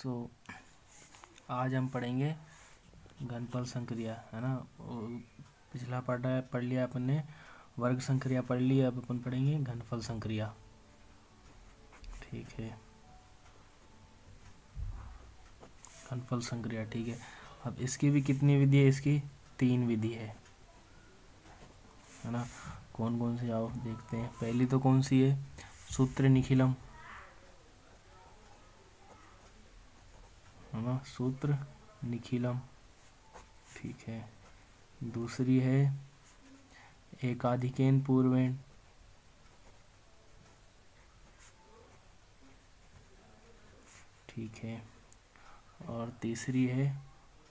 सो आज हम पढ़ेंगे घनफल संक्रिया, है ना। पिछला पढ़ लिया अपन ने, वर्ग संक्रिया पढ़ ली, अब अपन पढ़ेंगे घनफल संक्रिया। ठीक है, घनफल संक्रिया। ठीक है, अब इसकी भी कितनी विधि है? इसकी 3 विधि है ना। कौन कौन सी आओ देखते हैं। पहली तो कौन सी है? सूत्र निखिलम, है ना, सूत्र निखिलम। ठीक है, दूसरी है एकाधिकेन पूर्वेण, ठीक है, और तीसरी है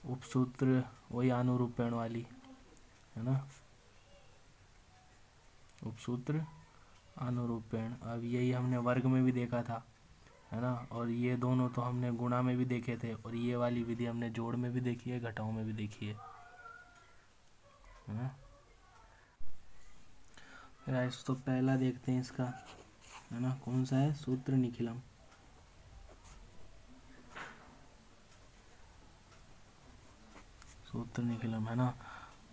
उपसूत्र, वही अनुरूपेण वाली, है ना, उपसूत्र अनुरूपेण। अब यही हमने वर्ग में भी देखा था, है ना, और ये दोनों तो हमने गुणा में भी देखे थे, और ये वाली विधि हमने जोड़ में भी देखी है, घटाओं में भी देखी है ना। गाइस तो पहला देखते हैं इसका, है ना, कौन सा है? सूत्र निखिलम। सूत्र निखिलम, है ना।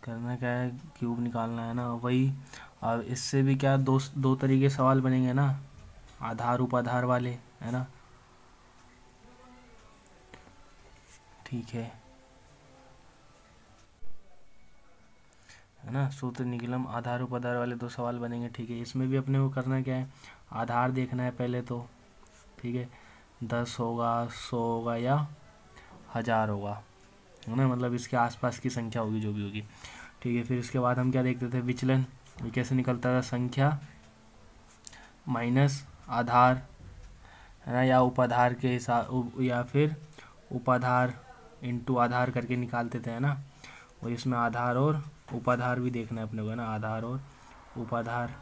करना क्या है? क्यूब निकालना है ना, वही। अब इससे भी क्या दो तरीके सवाल बनेंगे ना, आधार उपाधार वाले, है ना। ठीक है ना, सूत्र निखिलम आधार उपाधार वाले 2 सवाल बनेंगे। ठीक है, इसमें भी अपने को करना क्या है? आधार देखना है पहले तो। ठीक है, 10 होगा, 100 होगा या 1000 होगा, है ना, मतलब इसके आसपास की संख्या होगी जो भी होगी। ठीक है, फिर इसके बाद हम क्या देखते थे? विचलन। ये कैसे निकलता था? संख्या माइनस आधार, है ना, या उपाधार के हिसाब, या फिर उपाधार इंटू आधार करके निकालते थे, है ना। और इसमें आधार और उपाधार भी देखना है अपने को, है ना, आधार और उपाधार।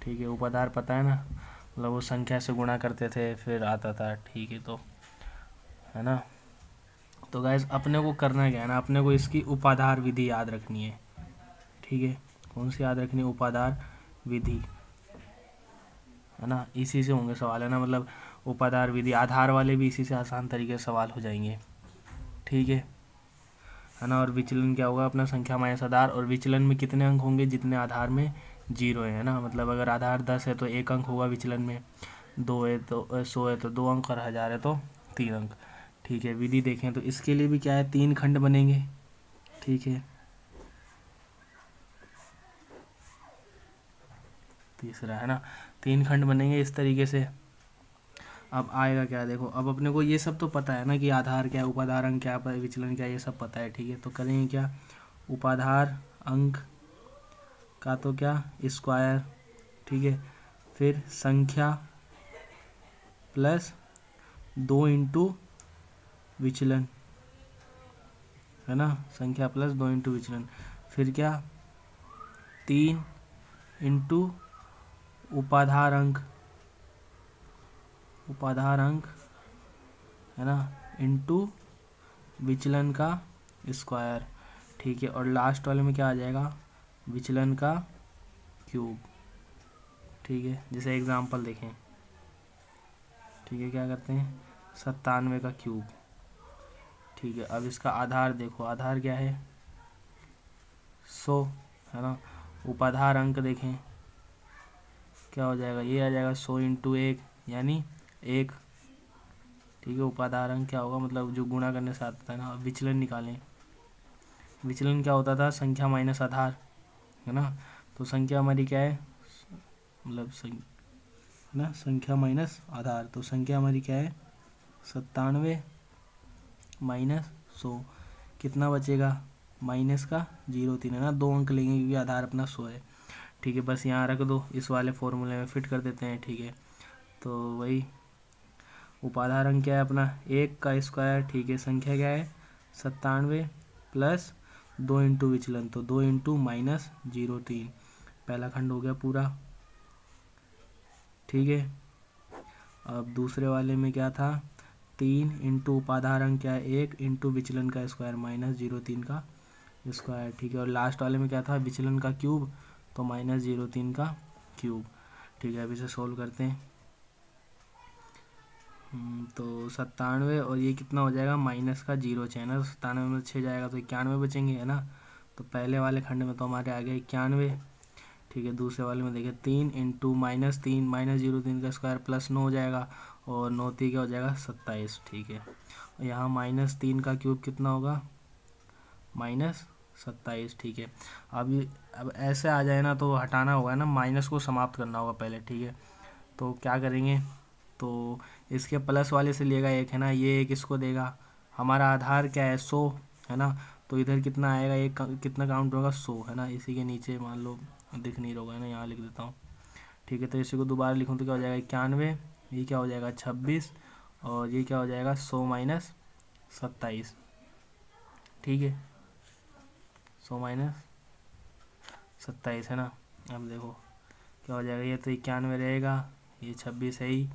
ठीक है, उपाधार पता है ना, मतलब वो संख्या से गुणा करते थे फिर आता था। ठीक है, तो है ना। तो गाइस अपने को करना क्या है ना, अपने को इसकी उपाधार विधि याद रखनी है। ठीक है, कौन सी याद रखनी है? उपाधार विधि, है ना। इसी से होंगे सवाल, है ना, मतलब उपाधार विधि, आधार वाले भी इसी से आसान तरीके से सवाल हो जाएंगे। ठीक है ना। और विचलन क्या होगा? अपना संख्या माइनस आधार, और विचलन में कितने अंक होंगे? जितने आधार में 0 है ना, मतलब अगर आधार 10 है तो 1 अंक होगा विचलन में, 2 है तो 100 है तो 2 अंक, और 1000 है तो 3 अंक। ठीक है, विधि देखें तो इसके लिए भी क्या है? 3 खंड बनेंगे। ठीक है, तीसरा, है ना, 3 खंड बनेंगे इस तरीके से। अब आएगा क्या? देखो, अब अपने को ये सब तो पता है ना कि आधार क्या है, उपाधार अंक क्या है, विचलन क्या है, ये सब पता है। ठीक है, तो करेंगे क्या? उपाधार अंक का तो क्या? स्क्वायर। ठीक है, फिर संख्या प्लस 2 इंटू विचलन, है ना, संख्या प्लस 2 इंटू विचलन। फिर क्या? 3 इंटू उपाधार अंक, उपाधार अंक, है ना, इंटू विचलन का स्क्वायर। ठीक है, और लास्ट वाले में क्या आ जाएगा? विचलन का क्यूब। ठीक है, जैसे एग्जांपल देखें। ठीक है, क्या करते हैं? 97 का क्यूब। ठीक है, अब इसका आधार देखो, आधार क्या है? 100, है ना। उपाधार अंक देखें, क्या हो जाएगा? ये आ जाएगा 100 इंटू 1 यानी 1। ठीक है, उपाधार अंक क्या होगा? मतलब जो गुणा करने से आता है ना। अब विचलन निकालें। विचलन क्या होता था? संख्या माइनस आधार, है ना। तो संख्या हमारी क्या है? मतलब है ना, संख्या माइनस आधार, तो संख्या हमारी क्या है? 97 माइनस 100, कितना बचेगा? माइनस का 0.3, है ना, 2 अंक लेंगे क्योंकि आधार अपना 100 है। ठीक है, बस यहाँ रख दो, इस वाले फॉर्मूले में फिट कर देते हैं। ठीक है, तो वही उपाधार अंक क्या है अपना? 1 का स्क्वायर। ठीक है, संख्या क्या है? 97 प्लस 2 इंटू विचलन, तो 2 इंटू माइनस 0.3, पहला खंड हो गया पूरा। ठीक है, अब दूसरे वाले में क्या था? 3 इंटू उपाधार अंक क्या है? 1 इंटू विचलन का स्क्वायर माइनस 0.3 का स्क्वायर। ठीक है, और लास्ट वाले में क्या था? विचलन का क्यूब, तो माइनस 0.3 का क्यूब। ठीक है, अब इसे सोल्व करते हैं। तो 97 और ये कितना हो जाएगा, माइनस का 0 है ना, तो 97 में 6 जाएगा तो 91 बचेंगे, है ना। तो पहले वाले खंड में तो हमारे आ गया 91, ठीक है। दूसरे वाले में देखिए 3 इंटू -3 -0 3 का स्क्वायर प्लस 9 हो जाएगा, और 9 3 क्या हो जाएगा 27, ठीक है। और यहाँ -3 का क्यूब कितना होगा, -27, ठीक है। अब ऐसे आ जाए ना तो हटाना होगा ना, माइनस को समाप्त करना होगा पहले, ठीक है। तो क्या करेंगे, तो इसके प्लस वाले से लेगा 1, है ना, ये 1 इसको देगा। हमारा आधार क्या है, 100, है ना। तो इधर कितना आएगा, एक कितना काउंट होगा, 100, है ना। इसी के नीचे मान लो दिख नहीं रहा होगा, है ना, यहाँ लिख देता हूँ, ठीक है। तो इसी को दोबारा लिखूँ तो क्या हो जाएगा 91, ये क्या हो जाएगा 26, और ये क्या हो जाएगा 100 माइनस 27, ठीक है, 100 माइनस 27, है ना। अब देखो क्या हो जाएगा, ये तो 91 रहेगा, ये 26 है ही,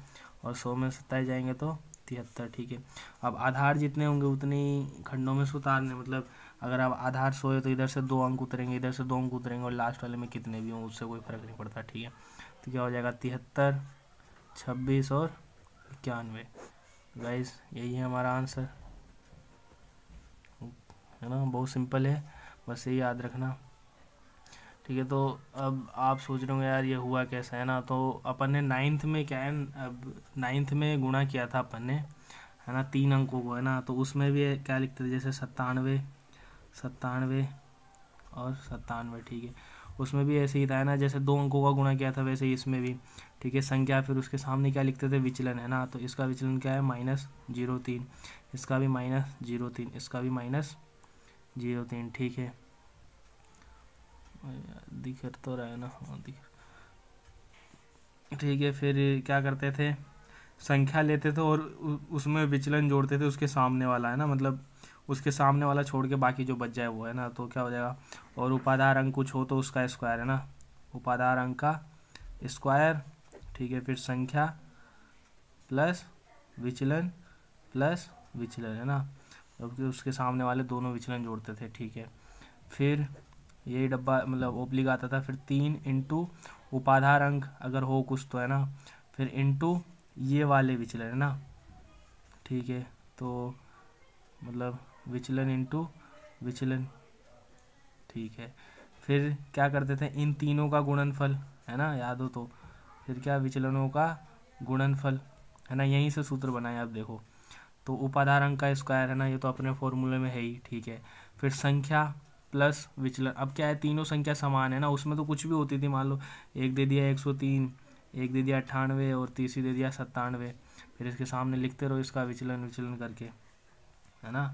और 100 में 27 जाएंगे तो 73, ठीक है। अब आधार जितने होंगे उतने ही खंडों में से उतारने, मतलब अगर आप आधार 100 है तो इधर से 2 अंक उतरेंगे, इधर से 2 अंक उतरेंगे, और लास्ट वाले में कितने भी हों उससे कोई फर्क नहीं पड़ता, ठीक है। तो क्या हो जाएगा 73, 26 और 91। गाइस यही है हमारा आंसर, है ना, बहुत सिंपल है, बस ये याद रखना, ठीक है। तो अब आप सोच रहे होंगे यार ये हुआ कैसा, है ना। तो अपन ने 9th में क्या है, अब 9th में गुणा किया था अपन ने, है ना, 3 अंकों को, है ना। तो उसमें भी क्या लिखते थे, जैसे 97 97 और 97, ठीक है। उसमें भी ऐसे ही था, है ना, जैसे 2 अंकों का गुणा किया था वैसे ही इसमें भी, ठीक है। संख्या फिर उसके सामने क्या लिखते थे, विचलन, है ना। तो इसका विचलन क्या है, -03, इसका भी -03, इसका भी -03, ठीक है। दिख तो रहा है ना, हाँ दिख, ठीक है। फिर क्या करते थे, संख्या लेते थे और उसमें विचलन जोड़ते थे उसके सामने वाला, है ना, मतलब उसके सामने वाला छोड़ के बाकी जो बच जाए वो, है ना। तो क्या हो जाएगा, और उपादार अंक कुछ हो तो उसका स्क्वायर, है ना, उपादार अंक का स्क्वायर, ठीक है। फिर संख्या प्लस विचलन प्लस विचलन, है ना, जबकि उसके सामने वाले दोनों विचलन जोड़ते थे, ठीक है। फिर यही डब्बा मतलब ओब्लिक आता था, फिर 3 इंटू उपाधार अंक अगर हो कुछ तो, है ना, फिर इंटू ये वाले विचलन, है ना, ठीक है। तो मतलब विचलन इंटू विचलन, ठीक है। फिर क्या करते थे, इन तीनों का गुणनफल, है ना, याद हो तो, फिर क्या विचलनों का गुणनफल, है ना, यहीं से सूत्र बनाए आप देखो। तो उपाधार अंक का स्क्वायर, है ना, ये तो अपने फॉर्मूले में है ही, ठीक है। फिर संख्या प्लस विचलन, अब क्या है, तीनों संख्या समान है ना, उसमें तो कुछ भी होती थी, मान लो एक दे दिया 103, एक दे दिया 98 और तीसरी दे दिया 97, फिर इसके सामने लिखते रहो इसका विचलन विचलन करके, है ना।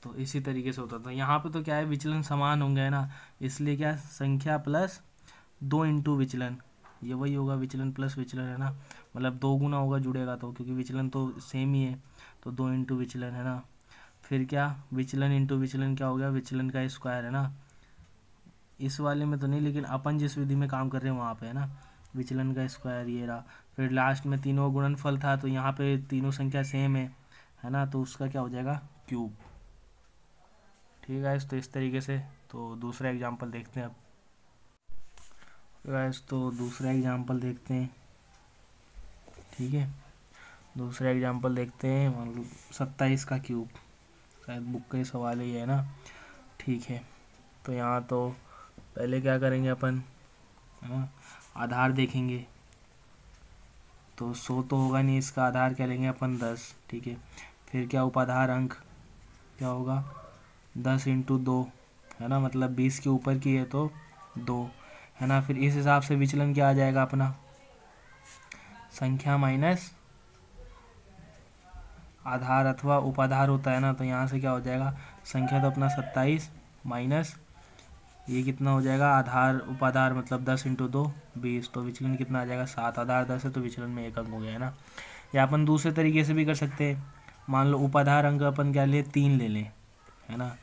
तो इसी तरीके से होता था। यहाँ पे तो क्या है, विचलन समान होंगे, है ना, इसलिए क्या संख्या प्लस 2 इंटू विचलन, ये वही होगा विचलन प्लस विचलन, है ना, मतलब 2 गुना होगा जुड़ेगा तो, क्योंकि विचलन तो सेम ही है, तो 2 इंटू विचलन, है ना। फिर क्या विचलन इंटू विचलन क्या हो गया, विचलन का स्क्वायर, है ना। इस वाले में तो नहीं, लेकिन अपन जिस विधि में काम कर रहे हैं वहाँ पे, है ना, विचलन का स्क्वायर ये रहा। फिर लास्ट में तीनों गुणनफल था, तो यहाँ पे तीनों संख्या सेम है ना, तो उसका क्या हो जाएगा क्यूब, ठीक है। तो इस तरीके से, तो दूसरा एग्जाम्पल देखते हैं अब गाइस, तो दूसरा एग्जाम्पल देखते हैं, ठीक है। दूसरा एग्जाम्पल देखते हैं, मान लो 27 का क्यूब, शायद बुक का ही सवाल ही है ना, ठीक है। तो यहाँ तो पहले क्या करेंगे अपन, है ना, आधार देखेंगे, तो 100 तो होगा नहीं, इसका आधार क्या लेंगे अपन 10, ठीक है। फिर क्या उपाधार अंक क्या होगा 10 इंटू 2, है ना, मतलब 20 के ऊपर की है तो 2, है ना। फिर इस हिसाब से विचलन क्या आ जाएगा अपना, संख्या माइनस आधार अथवा उपाधार होता है ना, तो यहाँ से क्या हो जाएगा, संख्या तो अपना 27 माइनस ये कितना हो जाएगा, आधार उपाधार मतलब 10 इंटू 2 20, तो विचलन कितना आ जाएगा 7, आधार 10 है तो विचलन में 1 अंक हो गया, है ना। या अपन दूसरे तरीके से भी कर सकते हैं, मान लो उपाधार अंक अपन क्या ले 3 ले लें, है ना,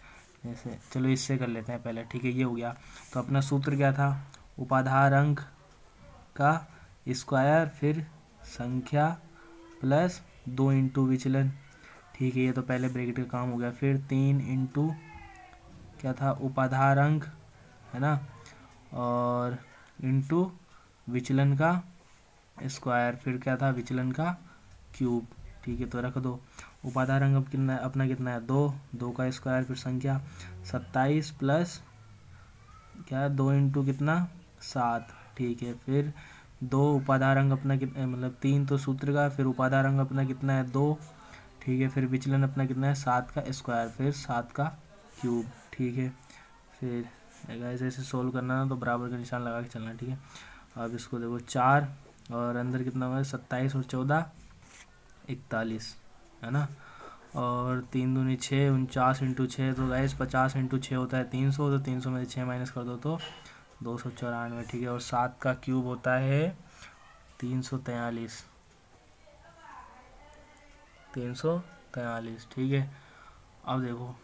जैसे चलो इससे कर लेते हैं पहले, ठीक है। ये हो गया, तो अपना सूत्र क्या था, उपाधार अंक का स्क्वायर फिर संख्या प्लस 2 इंटू विचलन, ठीक है। ये तो पहले ब्रैकेट का काम हो गया, फिर 3 इंटू क्या था उपाधार अंक, है ना, और इंटू विचलन का स्क्वायर, फिर क्या था विचलन का क्यूब, ठीक है, तो रख दो। उपाधार अंक अब कितना है अपना, कितना है 2, 2 का स्क्वायर, फिर संख्या 27 प्लस क्या 2 इंटू कितना 7, ठीक है। फिर 2 उपाधार अंक अपना कितना, मतलब 3 तो सूत्र का, फिर उपाधार अंक अपना कितना है 2, ठीक है। फिर विचलन अपना कितना है 7 का स्क्वायर, फिर 7 का क्यूब, ठीक है। फिर ऐसे ऐसे सोल्व करना ना, तो बराबर का निशान लगा के चलना, ठीक है। अब इसको देखो 4 और अंदर कितना हुआ है 27 और 14 41, है ना। और 3 दूनी 6, 49 इंटू 6, तो गाइस 50 इंटू 6 होता है 300, तो 300 में से 6 माइनस कर दो तो 294, ठीक है। और 7 का क्यूब होता है 343, 343, ठीक है। अब देखो,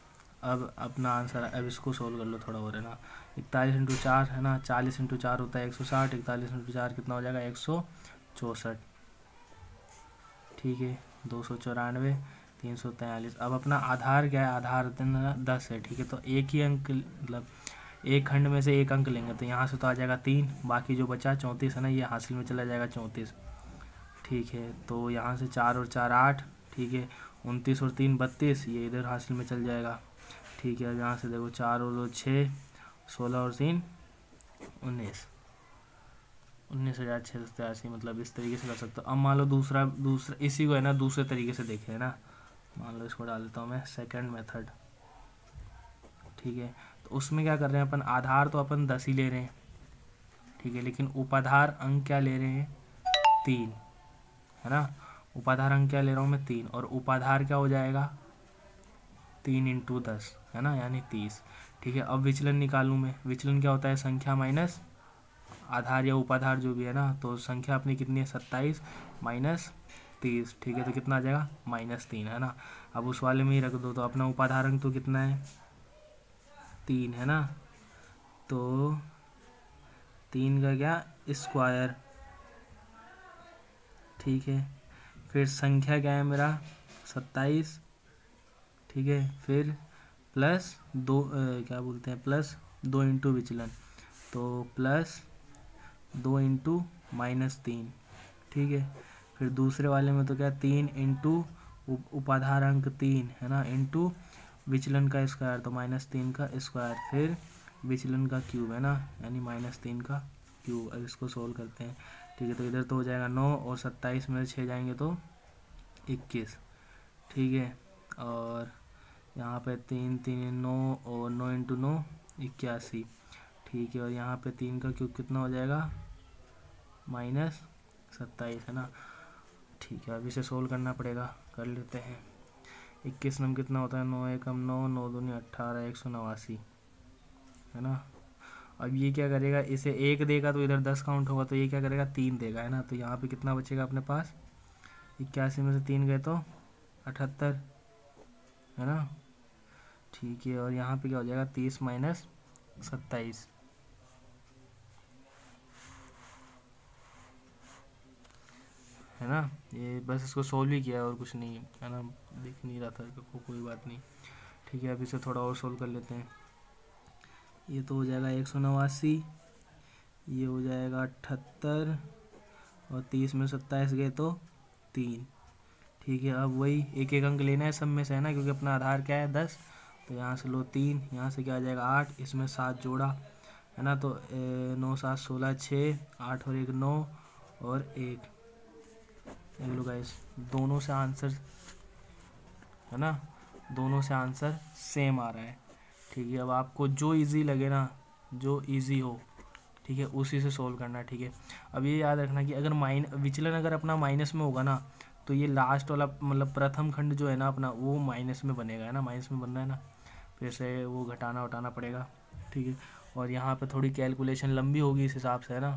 अब अपना आंसर, अब इसको सोल्व कर लो थोड़ा और, है ना। 41 इंटू 4 है ना, 40 इंटू 4 होता है 160, 41 इंटू 4 कितना हो जाएगा 164, ठीक है। 294, 343। अब अपना आधार क्या है, आधार 10 है, ठीक है। तो एक ही अंक, मतलब एक खंड में से एक अंक लेंगे, तो यहाँ से तो आ जाएगा 3, बाकी जो बचा 34 है ना, ये हासिल में चला जाएगा 34, ठीक है। तो यहाँ से 4 और 4 8, ठीक है। 29 और 3 32, ये इधर हासिल में चल जाएगा, ठीक है। अब यहाँ से देखो 4 और 2 6, 16 और 3 19, 19,683, मतलब इस तरीके से कर सकते हो। अब मान लो दूसरा इसी को है ना दूसरे तरीके से देखें, है ना। मान लो इसको डाल देता हूँ मैं सेकंड मेथड, ठीक है। तो उसमें क्या कर रहे हैं अपन, आधार तो अपन 10 ही ले रहे हैं, ठीक है। लेकिन उपाधार अंक क्या ले रहे हैं 3, है ना। उपाधार अंक क्या ले रहा हूँ मैं 3, और उपाधार क्या हो जाएगा 3 इंटू 10, है ना, यानी 30, ठीक है। अब विचलन निकालूँ मैं, विचलन क्या होता है संख्या माइनस आधार या उपाधार जो भी है ना। तो संख्या अपनी कितनी है 27 माइनस 30, ठीक है। तो कितना आ जाएगा -3, है ना। अब उस वाले में ही रख दो, तो अपना उपाधार अंक तो कितना है 3, है ना। तो 3 का क्या स्क्वायर, ठीक है। फिर संख्या क्या है मेरा 27, ठीक है। फिर प्लस 2 क्या बोलते हैं प्लस 2 इंटू विचलन, तो प्लस 2 इंटू -3, ठीक है। फिर दूसरे वाले में तो क्या 3 इंटू उपाधार अंक 3, है ना, इंटू विचलन का स्क्वायर, तो -3 का स्क्वायर, फिर विचलन का क्यूब, है ना, यानी -3 का क्यूब। अब इसको सोल्व करते हैं, ठीक है। तो इधर तो हो जाएगा 9 और 27 में 6 जाएंगे तो 21, ठीक है। और यहाँ पे 3 3 9 और 9 इंटू 9 81, ठीक है। और यहाँ पे 3 का क्यूब कितना हो जाएगा -27, है ना, ठीक है। अब इसे सोल्व करना पड़ेगा, कर लेते हैं। 21 नम कितना होता है 9 एकम 9, 9 दूनी 18, 189, है ना। अब ये क्या करेगा, इसे 1 देगा तो इधर 10 काउंट होगा, तो ये क्या करेगा 3 देगा, है ना। तो यहाँ पे कितना बचेगा अपने पास 81 में से 3 गए तो 78, है ना, ठीक है। और यहाँ पे क्या हो जाएगा 30 माइनस 27, है ना। ये बस इसको सोल्व ही किया है और कुछ नहीं, है ना, दिख नहीं रहा था कोई बात नहीं, ठीक है। अब इसे थोड़ा और सोल्व कर लेते हैं। ये तो हो जाएगा 189, ये हो जाएगा 78, और 30 में 27 गए तो 3, ठीक है। अब वही एक एक अंक लेना है सब में से, है ना, क्योंकि अपना आधार क्या है 10, तो यहाँ से लो 3, यहाँ से क्या आ जाएगा 8, इसमें 7 जोड़ा, है ना। तो 9 7 16 6, 8 और 1 9 और 1, देख लो गाइस दोनों से आंसर, है ना, दोनों से आंसर सेम आ रहा है, ठीक है। अब आपको जो इजी लगे ना, जो इजी हो, ठीक है, उसी से सोल्व करना है, ठीक है। अब ये याद रखना कि अगर विचलन अगर अपना माइनस में होगा ना, तो ये लास्ट वाला मतलब प्रथम खंड जो है ना अपना, वो माइनस में बनेगा, है ना, माइनस में बनना है ना, फिर से वो घटाना उठाना पड़ेगा, ठीक है। और यहाँ पे थोड़ी कैलकुलेशन लंबी होगी इस हिसाब से, है ना,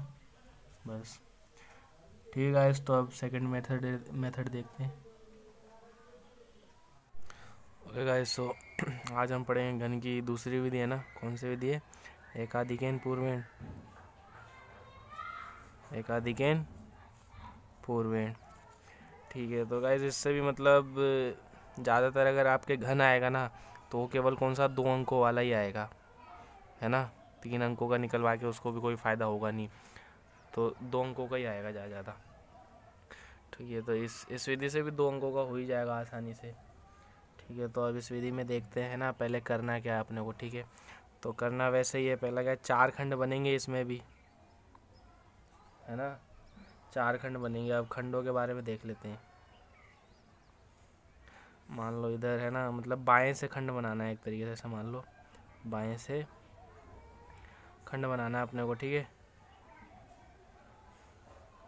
बस, ठीक है गाइस। तो अब सेकंड मेथड देखते हैं। ओके गाइस, सो आज हम पढ़ेंगे घन की दूसरी विधि, है ना। कौन सी विधि है, एकाधिकेन पूर्वेण, एकाधिकेन पूर्वेण, ठीक है। तो गाइस इससे भी मतलब ज़्यादातर अगर आपके घन आएगा ना, तो वो केवल कौन सा 2 अंकों वाला ही आएगा, है ना। 3 अंकों का निकलवा के उसको भी कोई फ़ायदा होगा नहीं, तो 2 अंकों का ही आएगा ज़्यादा। ठीक है, तो इस विधि से भी 2 अंकों का हो ही जाएगा आसानी से। ठीक है, तो अब इस विधि में देखते हैं ना पहले करना क्या है अपने को। ठीक है, तो करना वैसे ही है, पहला क्या 4 खंड बनेंगे इसमें भी, है ना, 4 खंड बनेंगे। अब खंडों के बारे में देख लेते हैं। मान लो इधर है ना, मतलब बाएं से खंड बनाना है एक तरीके से, ऐसा मान लो बाएं से खंड बनाना है अपने को। ठीक है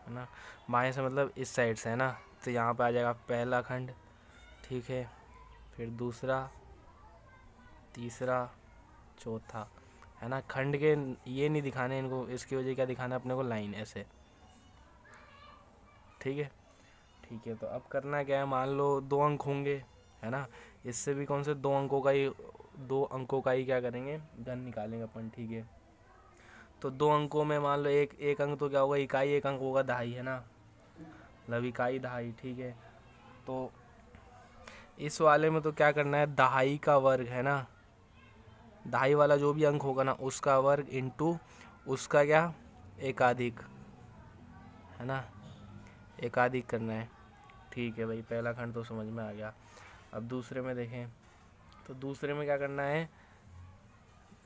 ना, बाएं से मतलब इस साइड से, है ना, तो यहाँ पे आ जाएगा पहला खंड। ठीक है, फिर दूसरा, तीसरा, चौथा, है ना। खंड के ये नहीं दिखाने इनको, इसकी वजह क्या दिखाना है अपने को, लाइन ऐसे। ठीक है, ठीक है, तो अब करना क्या है, मान लो 2 अंक होंगे, है ना, इससे भी कौन से 2 अंकों का ही, 2 अंकों का ही क्या करेंगे, घन निकालेंगे अपन। ठीक है, तो 2 अंकों में मान लो एक अंक तो क्या होगा, इकाई, एक अंक होगा दहाई, है ना, मतलब इकाई दहाई। ठीक है, तो इस वाले में तो क्या करना है, दहाई का वर्ग, है ना, दहाई वाला जो भी अंक होगा ना उसका वर्ग इंटू उसका क्या, एकाधिक, है ना, एकाधिक करना है। ठीक है भाई, पहला खंड तो समझ में आ गया। अब दूसरे में देखें, तो दूसरे में क्या करना है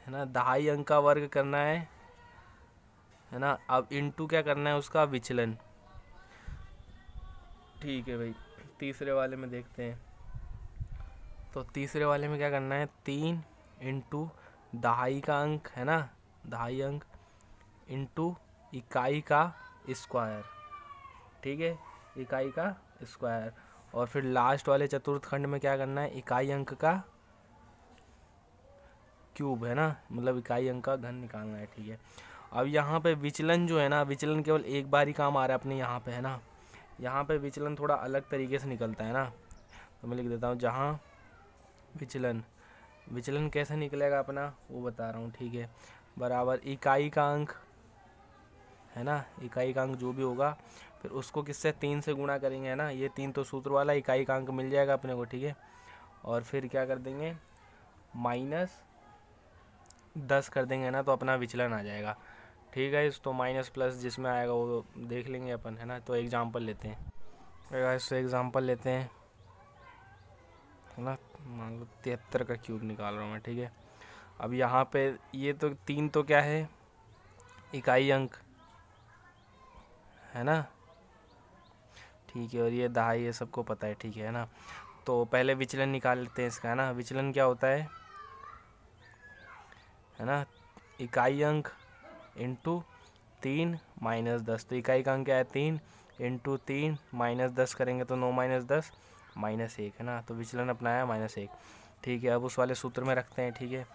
ना, दहाई अंक का वर्ग करना है ना। अब इंटू क्या करना है, उसका विचलन। ठीक है भाई, तीसरे वाले में देखते हैं। तो तीसरे वाले में क्या करना है, 3 इंटू दहाई का अंक, है ना, दहाई अंक इंटू इकाई का स्क्वायर। ठीक है, इकाई का स्क्वायर। और फिर लास्ट वाले चतुर्थ खंड में क्या करना है, इकाई अंक का क्यूब, है ना, मतलब इकाई अंक का घन निकालना है। ठीक है, अब यहाँ पे विचलन जो है ना, विचलन केवल एक बार ही काम आ रहा है अपने यहाँ पे, है ना। यहाँ पे विचलन थोड़ा अलग तरीके से निकलता है ना, तो मैं लिख देता हूँ जहाँ विचलन, विचलन कैसे निकलेगा अपना वो बता रहा हूँ। ठीक है, बराबर इकाई का अंक, है ना, इकाई का अंक जो भी होगा, फिर उसको किससे, 3 से गुणा करेंगे, है ना, ये 3 तो सूत्र वाला, इकाई का अंक मिल जाएगा अपने को। ठीक है, और फिर क्या कर देंगे, -10 कर देंगे, है ना, तो अपना विचलन आ जाएगा। ठीक है, इस तो माइनस प्लस जिसमें आएगा वो देख लेंगे अपन, है ना। तो एग्जांपल लेते हैं, इससे एग्जांपल लेते हैं, है ना, मान लो 73 का क्यूब निकाल रहा हूँ मैं। ठीक है, अब यहाँ पे ये तो 3 तो क्या है, इकाई अंक, है ना। ठीक है, और ये दहाई, ये सबको पता है। ठीक है ना, तो पहले विचलन निकाल लेते हैं इसका, है ना। विचलन क्या होता है ना, इकाई अंक इंटू 3 -10, तो इकाई का अंक क्या है 3 इंटू 3 -10 करेंगे तो 9 - 10 -1, है ना, तो विचलन अपना है -1। ठीक है, अब उस वाले सूत्र में रखते हैं। ठीक है,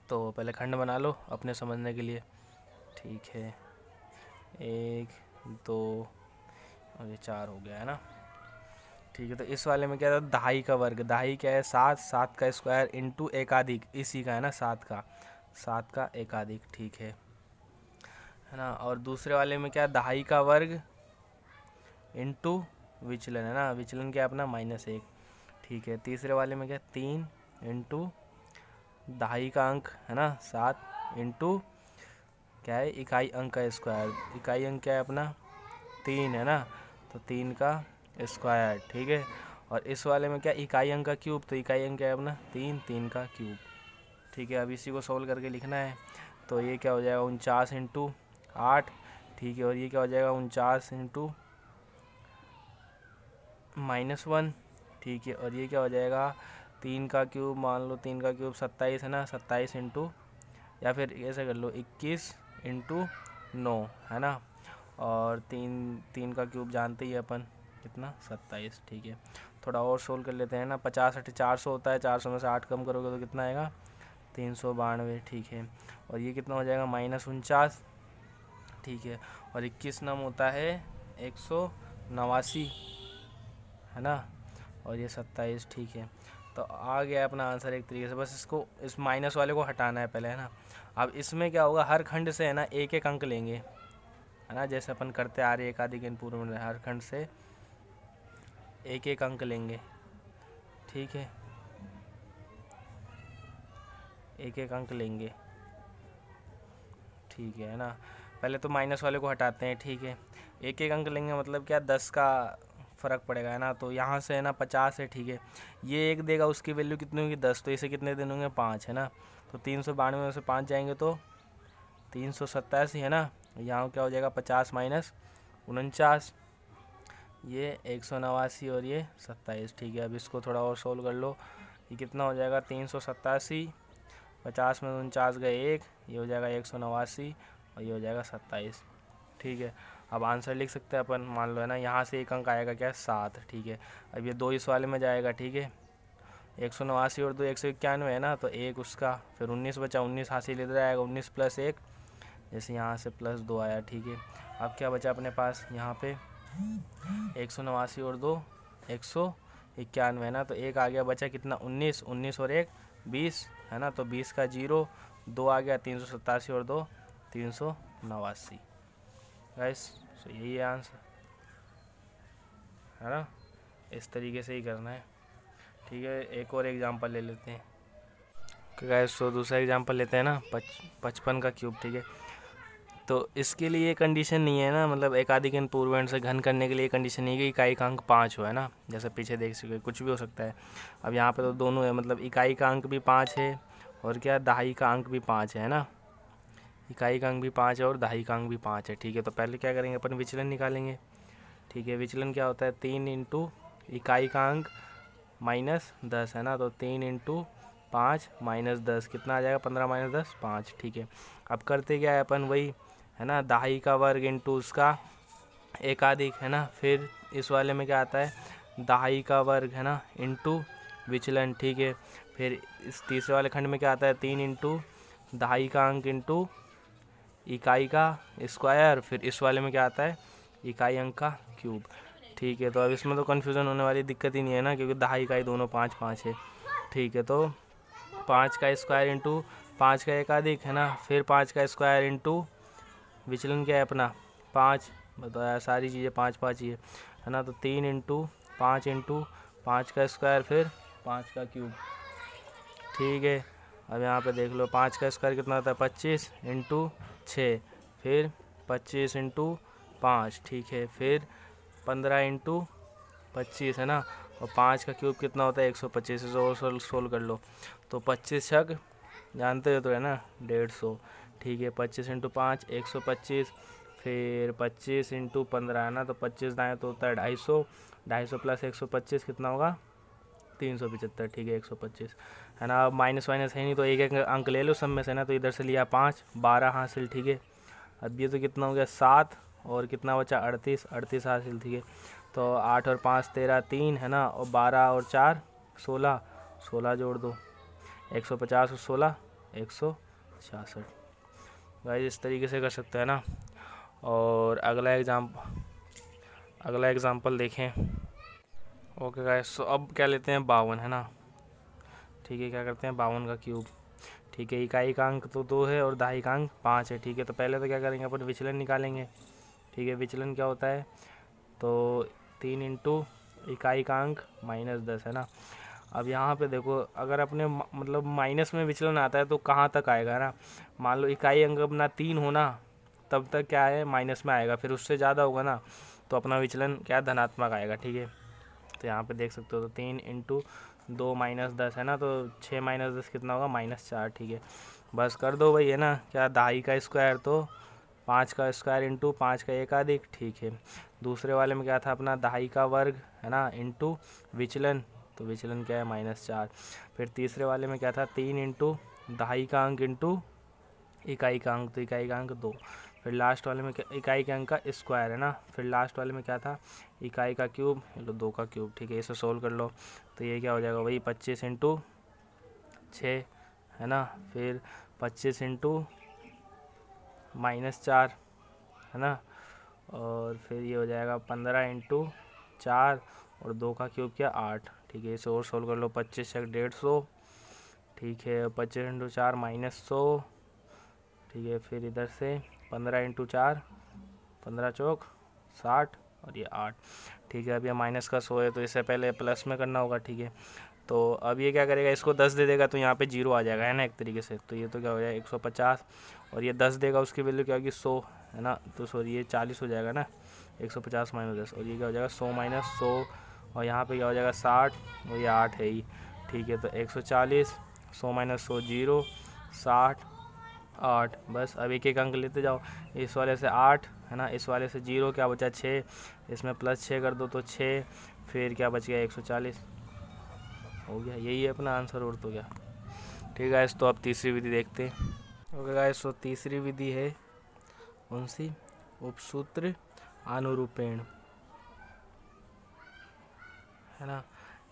तो पहले खंड बना लो अपने समझने के लिए। ठीक है, 1 2 और ये 4 हो गया, है ना। ठीक है, तो इस वाले में क्या था, दहाई का वर्ग, दहाई क्या है 7, 7 का स्क्वायर इंटू एकाधिक, इसी का, है ना, 7 का एकाधिक। ठीक है ना। और दूसरे वाले में क्या, दहाई का वर्ग इंटू विचलन, है ना, विचलन क्या अपना -1। ठीक है, तीसरे वाले में क्या, 3 इंटू दहाई का अंक, है ना, 7 इंटू क्या है, इकाई अंक का स्क्वायर, इकाई अंक क्या है अपना 3, है ना, तो 3 का स्क्वायर। ठीक है, और इस वाले में क्या, इकाई अंक का क्यूब, तो इकाई अंक क्या है अपना 3, 3 का क्यूब। ठीक है, अब इसी को सोल्व करके लिखना है, तो ये क्या हो जाएगा 49 इंटू 8। ठीक है, और ये क्या हो जाएगा 49 इंटू -1। ठीक है, और ये क्या हो जाएगा 3 का क्यूब, मान लो 3 का क्यूब 27, है ना, 27 इंटू, या फिर ऐसे कर लो 21 इंटू 9, है ना, और 3 का क्यूब जानते ही अपन कितना 27। ठीक है, थोड़ा और सोल्व कर लेते हैं ना, 50 8 400 होता है, 400 में से 8 कम करोगे तो कितना आएगा 392। ठीक है, और ये कितना हो जाएगा -49। ठीक है, और 21 नम होता है 189, है ना, और ये 27। ठीक है, तो आ गया अपना आंसर एक तरीके से, बस इसको इस माइनस वाले को हटाना है पहले, है ना। अब इसमें क्या होगा, हर खंड से, है ना, एक एक अंक लेंगे, है ना, जैसे अपन करते आ रहे एकाधिक इन पूर्व में, हर खंड से एक एक अंक लेंगे। ठीक है, एक एक अंक लेंगे। ठीक है ना, पहले तो माइनस वाले को हटाते हैं, ठीक है। एक एक अंक लेंगे मतलब क्या 10 का फ़र्क पड़ेगा, है ना। तो यहाँ से है ना 50 है, ठीक है। ये एक देगा, उसकी वैल्यू कितनी होगी 10, तो इसे कितने दिन होंगे 5, है ना। तो 392 में से 5 जाएंगे तो 387, है ना। यहाँ क्या हो जाएगा 50 माइनस 49, ये 189 और ये 27, ठीक है। अब इसको थोड़ा और सोल्व कर लो, ये कितना हो जाएगा 387, 50 में 49 गए 1, ये हो जाएगा 189 और ये हो जाएगा 27, ठीक है। अब आंसर लिख सकते हैं अपन, मान लो, है ना। यहाँ से एक अंक आएगा क्या 7, ठीक है। अब ये 2 इस वाले में जाएगा, ठीक है। 189 और 2 191 है ना, तो 1 उसका, फिर 19 बचा, 19 हासिल इधर आएगा, 19 + 1, जैसे यहाँ से +2 आया, ठीक है। अब क्या बचा अपने पास यहाँ पे 189 और 2 191 है ना, तो 1 आ गया, बचा कितना 19, 19 और 1 20, है ना। तो 20 का 0, 2 आ गया, 387 और 2 389, गाइस। तो यही है आंसर, है ना। इस तरीके से ही करना है, ठीक है। एक और एग्जांपल ले लेते हैं, गाइस। तो दूसरा एग्जांपल लेते हैं ना, 55 का क्यूब, ठीक है। तो इसके लिए कंडीशन नहीं है ना, मतलब एकाधिक पूर्वांश से घन करने के लिए कंडीशन नहीं है कि इकाई का अंक 5 हो, है ना। जैसे पीछे देख सके कुछ भी हो सकता है। अब यहाँ पे तो दोनों है, मतलब इकाई का अंक भी 5 है और क्या दहाई का अंक भी 5 है ना। इकाई का अंक भी 5 है और दहाई का अंक भी 5 है, ठीक है। तो पहले क्या करेंगे अपन, विचलन निकालेंगे, ठीक है। विचलन क्या होता है 3 इंटू इकाई का अंक -10, है ना। तो 3 इंटू 5 -10 कितना आ जाएगा 15 - 10 5, ठीक है। अब करते क्या है अपन, वही, है ना, दहाई का वर्ग इंटू उसका एकाधिक, है ना। फिर इस वाले में क्या आता है दहाई का वर्ग, है ना, इंटू विचलन, ठीक है। फिर इस तीसरे वाले खंड में क्या आता है 3 इंटू दहाई का अंक इंटू इकाई का स्क्वायर। फिर इस वाले में क्या आता है इकाई अंक का क्यूब, ठीक है। तो अब इसमें तो कन्फ्यूज़न होने वाली दिक्कत ही नहीं है ना, क्योंकि दहाई इकाई दोनों 5 5 है, ठीक है। तो 5 का स्क्वायर इंटू 5 का एकाधिक, है ना। फिर 5 का स्क्वायर इंटू विचलन क्या है अपना 5, बताया सारी चीज़ें 5 5 ही है ना। तो 3 इंटू 5 इंटू 5 का स्क्वायर, फिर 5 का क्यूब, ठीक है। अब यहाँ पे देख लो 5 का स्क्वायर कितना होता है 25 इंटू 6, फिर 25 इंटू 5, ठीक है। फिर 15 इंटू 25, है ना। और 5 का क्यूब कितना होता है 125, इसे और सोल्व कर लो। तो 25 छक जानते हो तो, है ना, 150, ठीक है। 25 इंटू 5 125, फिर 25 इंटू 15, है ना। तो 25 दाएँ तो होता है 250, 250 + 125 कितना होगा 375, ठीक है। 125, है ना। अब माइनस वाइनस है नहीं, तो एक एक अंक ले लो सब में से ना। तो इधर से लिया 5, 12 हासिल, ठीक है। अब ये तो कितना हो गया 7 और कितना बचा 38, 38 हासिल, ठीक है। तो 8 और 5 13 3, है ना। और 12 और 4 16, 16 जोड़ दो, 150 और 16 166, गाइस। इस तरीके से कर सकते हैं ना। और अगला एग्जाम्पल देखें, ओके गाइस। तो अब क्या लेते हैं 52, है ना, ठीक है। क्या करते हैं 52 का क्यूब, ठीक है। इकाई का अंक तो 2 है और दहाई का अंक 5 है, ठीक है। तो पहले तो क्या करेंगे अपन विचलन निकालेंगे, ठीक है। विचलन क्या होता है तो 3 इंटू इकाई का अंक -10, है ना। अब यहाँ पे देखो, अगर अपने मतलब माइनस में विचलन आता है तो कहाँ तक आएगा ना। मान लो इकाई अंक अपना 3 होना, तब तक क्या है माइनस में आएगा। फिर उससे ज़्यादा होगा ना तो अपना विचलन क्या धनात्मक आएगा, ठीक है। तो यहाँ पे देख सकते हो, तो 3 इंटू 2 -10, है ना। तो 6 - 10 कितना होगा -4, ठीक है। बस कर दो भाई, है ना। क्या दहाई का स्क्वायर तो 5 का स्क्वायर इंटू 5 का एकाधिक, ठीक है। दूसरे वाले में क्या था अपना दहाई का वर्ग, है ना, इंटू विचलन, तो विचलन क्या है -4। फिर तीसरे वाले में क्या था 3 इंटू दहाई का अंक इंटू इकाई का अंक, तो इकाई का अंक 2। फिर लास्ट वाले में क्या इकाई के अंक का स्क्वायर, है ना। फिर लास्ट वाले में क्या था इकाई का क्यूब, लो 2 का क्यूब, ठीक है। इसे सोल्व कर लो, तो ये क्या हो जाएगा वही 25 इंटू 6, है ना। फिर 25 इंटू -4, है ना। और फिर ये हो जाएगा 15 इंटू 4 और 2 का क्यूब क्या 8, ठीक है। इसे और सोल्व कर लो, 25 छक 150, ठीक है। 25 इंटू 4 -100, ठीक है। फिर इधर से 15 इंटू 4 15 चौक 60 और ये 8, ठीक है। अब ये माइनस का 100 है तो इसे पहले प्लस में करना होगा, ठीक है। तो अब ये क्या करेगा इसको 10 दे देगा तो यहाँ पे 0 आ जाएगा, है ना, एक तरीके से। तो ये तो क्या हो जाएगा 150 और ये 10 देगा उसकी वैल्यू क्या होगी 100, है ना, तो सॉरी ये 40 हो जाएगा ना, 150 माइनस 10, और ये क्या हो जाएगा 100 माइनस 100, और यहाँ पे क्या हो जाएगा 60, और ये 8 है ही, ठीक है। तो 140, 100 माइनस 100 0, 60, 8, बस। अब एक एक अंक लेते जाओ, इस वाले से 8 है ना, इस वाले से 0, क्या बचा 6, इसमें प्लस 6 कर दो तो 6, फिर क्या बच गया 140, हो गया। यही है अपना आंसर, और तो क्या। ठीक है, तो अब तीसरी विधि देखते हैं। ओके गाइस, तो तीसरी विधि है कौन सी, उपसूत्र अनुरूपेण, है ना।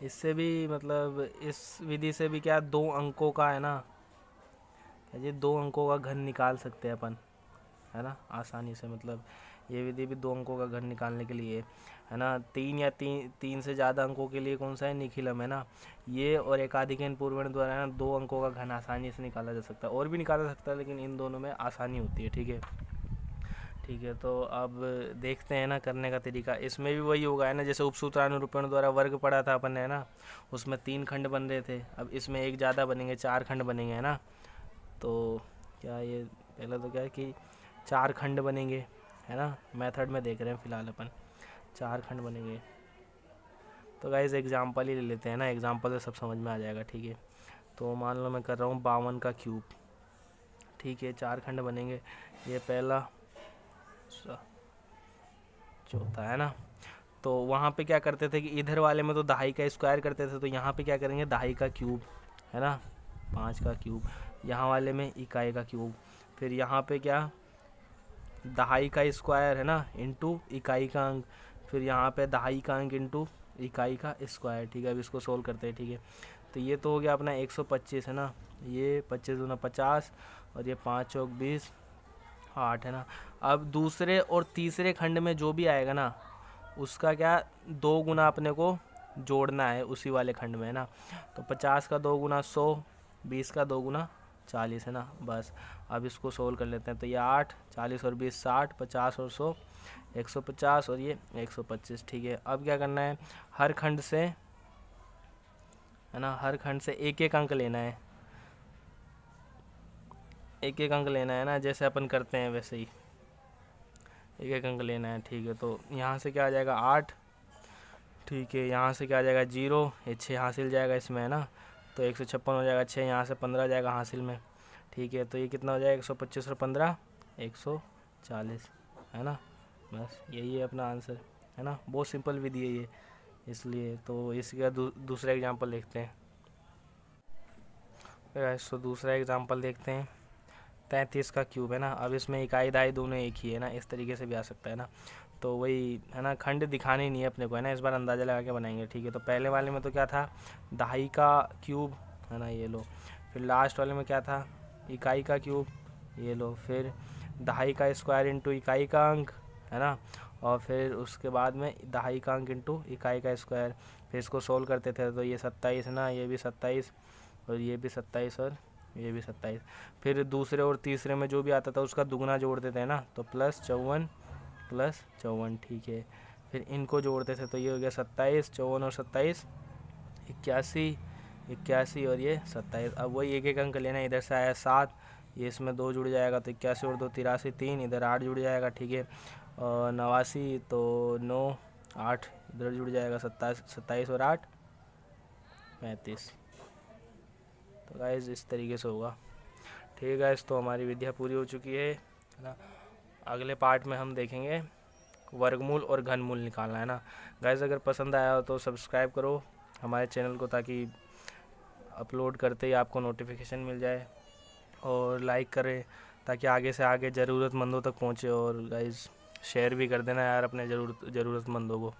इससे भी मतलब इस विधि से भी क्या 2 अंकों का है ना, ये 2 अंकों का घन निकाल सकते हैं अपन, है ना, आसानी से। मतलब ये विधि भी 2 अंकों का घन निकालने के लिए है ना। 3 या 3 से ज़्यादा अंकों के लिए कौन सा है, निखिलम, है ना। ये और एकाधिकन पूर्वण द्वारा है ना 2 अंकों का घन आसानी से निकाला जा सकता है, और भी निकाला जा सकता है, लेकिन इन दोनों में आसानी होती है, ठीक है। ठीक है, तो अब देखते हैं ना करने का तरीका। इसमें भी वही होगा, है ना, जैसे उपसूत्रानुरूपण द्वारा वर्ग पढ़ा था अपन ने, है ना, उसमें 3 खंड बन रहे थे। अब इसमें एक ज़्यादा बनेंगे, 4 खंड बनेंगे, है ना। तो क्या ये पहले तो क्या है कि 4 खंड बनेंगे, है ना, मेथड में देख रहे हैं फिलहाल अपन, 4 खंड बनेंगे। तो गाइस एग्जांपल ही ले लेते हैं ना, एग्जांपल से सब समझ में आ जाएगा, ठीक है। तो मान लो मैं कर रहा हूँ 52 का क्यूब, ठीक है, 4 खंड बनेंगे, ये पहला चौथा, है ना। तो वहाँ पे क्या करते थे कि इधर वाले में तो दहाई का स्क्वायर करते थे, तो यहाँ पे क्या करेंगे दहाई का क्यूब, है ना, 5 का क्यूब, यहाँ वाले में इकाई का क्यूब, फिर यहाँ पे क्या दहाई का स्क्वायर, है ना, इंटू इकाई का अंक, फिर यहाँ पे दहाई का अंक इंटू इकाई का स्क्वायर, ठीक है। अब इसको सोल्व करते हैं, ठीक है। तो ये तो हो गया अपना 125, है ना, ये 25 दूना 50, और ये 5 चौक 20, 8, है ना। अब दूसरे और तीसरे खंड में जो भी आएगा ना, उसका क्या 2 गुना अपने को जोड़ना है उसी वाले खंड में, है ना। तो 50 का 2 गुना 100, 20 का 2 गुना 40, है ना, बस। अब इसको सोल्व कर लेते हैं। तो ये 8, 40 और 20 60, 50 और 100 150, और ये 125, ठीक है। अब क्या करना है, हर खंड से, है ना, हर खंड से एक एक अंक लेना है, एक एक अंक लेना है ना, जैसे अपन करते हैं वैसे ही एक एक अंक लेना है, ठीक है। तो यहाँ से क्या आ जाएगा 8, ठीक है, यहाँ से क्या आ जाएगा 0, ये 6 हासिल जाएगा इसमें, है ना। तो 156 हो जाएगा, 6 यहाँ से 15 जाएगा हासिल में, ठीक है। तो ये कितना हो जाएगा 125 और 15 140, है ना, बस यही है अपना आंसर, है ना। बहुत सिंपल विधि है ये, इसलिए। तो इसका दूसरा एग्जांपल देखते हैं। तो दूसरा एग्जांपल देखते हैं, 33 का क्यूब, है ना। अब इसमें इकाई दहाई दोनों एक ही है ना, इस तरीके से भी आ सकता है ना। तो वही है ना, खंड दिखाने ही नहीं है अपने को, है ना, इस बार अंदाज़ा लगा के बनाएंगे, ठीक है। तो पहले वाले में तो क्या था दहाई का क्यूब, है ना, ये लो। फिर लास्ट वाले में क्या था इकाई का क्यूब, ये लो। फिर दहाई का स्क्वायर इंटू इकाई का अंक, है ना। और फिर उसके बाद में दहाई का अंक इंटू इकाई का स्क्वायर। फिर इसको सोल्व करते थे, तो ये 27 है ना, ये भी 27, और ये भी 27, और ये भी 27। फिर दूसरे और तीसरे में जो भी आता था उसका दुगना जोड़ देते हैं ना, तो +54 +54, ठीक है। फिर इनको जोड़ते थे, तो ये हो गया 27, 54 और 27 81, 81, और ये 27। अब वही एक एक अंक लेना है, इधर से आया 7, ये इसमें 2 जुड़ जाएगा, तो 81 और 2 83, 3, इधर 8 जुड़ जाएगा, ठीक है। और 89, तो 9 8 इधर जुड़ जाएगा, 27 और 8 35। तो गाइस इस तरीके से होगा, ठीक है गाइस। तो हमारी विद्या पूरी हो चुकी है ना। अगले पार्ट में हम देखेंगे वर्गमूल और घनमूल निकालना, है ना। गाइस अगर पसंद आया हो तो सब्सक्राइब करो हमारे चैनल को, ताकि अपलोड करते ही आपको नोटिफिकेशन मिल जाए, और लाइक करें ताकि आगे से आगे ज़रूरतमंदों तक पहुँचे। और गाइस शेयर भी कर देना यार अपने ज़रूरतमंदों को।